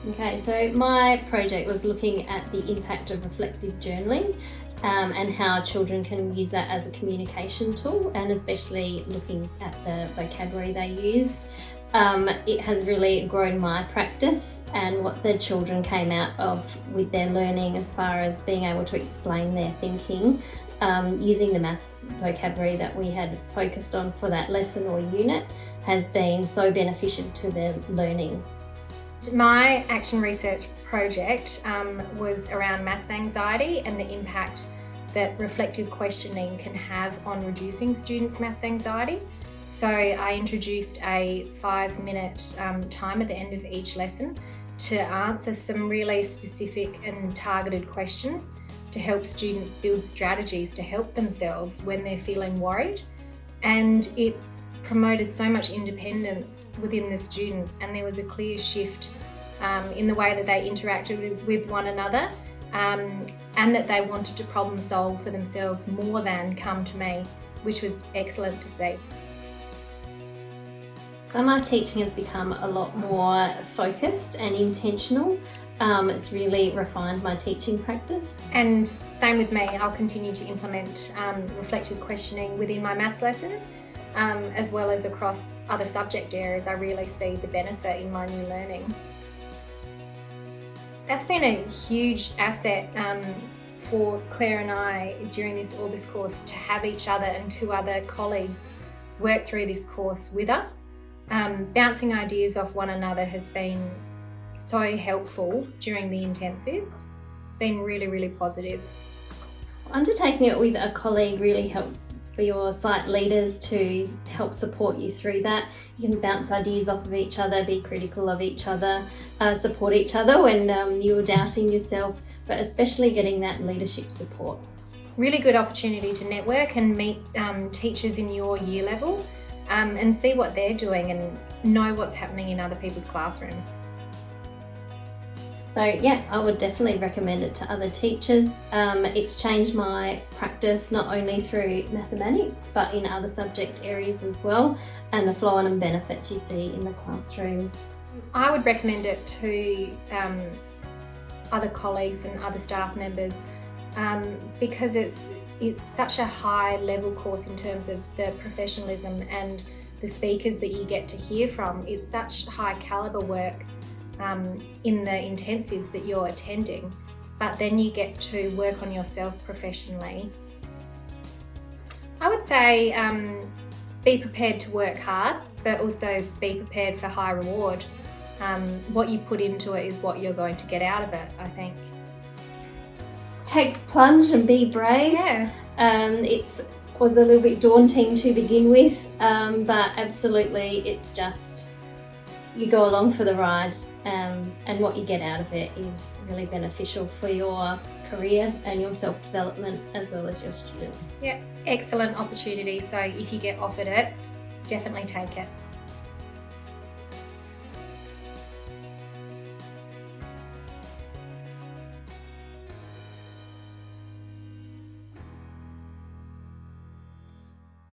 Okay, so my project was looking at the impact of reflective journaling and how children can use that as a communication tool, and especially looking at the vocabulary they used. It has really grown my practice and what the children came out of with their learning as far as being able to explain their thinking using the math vocabulary that we had focused on for that lesson or unit has been so beneficial to their learning. My action research project was around maths anxiety and the impact that reflective questioning can have on reducing students' maths anxiety. So I introduced a 5-minute time at the end of each lesson to answer some really specific and targeted questions to help students build strategies to help themselves when they're feeling worried. And it promoted so much independence within the students, and there was a clear shift in the way that they interacted with one another, and that they wanted to problem solve for themselves more than come to me, which was excellent to see. So my teaching has become a lot more focused and intentional. It's really refined my teaching practice. And same with me, I'll continue to implement reflective questioning within my maths lessons, as well as across other subject areas. I really see the benefit in my new learning. That's been a huge asset for Claire and I during this Orbis course, to have each other and 2 other colleagues work through this course with us. Bouncing ideas off one another has been so helpful during the intensives. It's been really, really positive. Undertaking it with a colleague really helps for your site leaders to help support you through that. You can bounce ideas off of each other, be critical of each other, support each other when you're doubting yourself, but especially getting that leadership support. Really good opportunity to network and meet teachers in your year level and see what they're doing and know what's happening in other people's classrooms. So yeah, I would definitely recommend it to other teachers. It's changed my practice not only through mathematics but in other subject areas as well, and the flow-on and benefits you see in the classroom. I would recommend it to other colleagues and other staff members because it's such a high level course in terms of the professionalism and the speakers that you get to hear from. It's such high caliber work in the intensives that you're attending, but then you get to work on yourself professionally. I would say be prepared to work hard, but also be prepared for high reward. What you put into it is what you're going to get out of it, I think. Take plunge and be brave. Yeah. It was a little bit daunting to begin with, but absolutely it's just, you go along for the ride, and what you get out of it is really beneficial for your career and your self-development as well as your students. Yeah, excellent opportunity. So if you get offered it, definitely take it.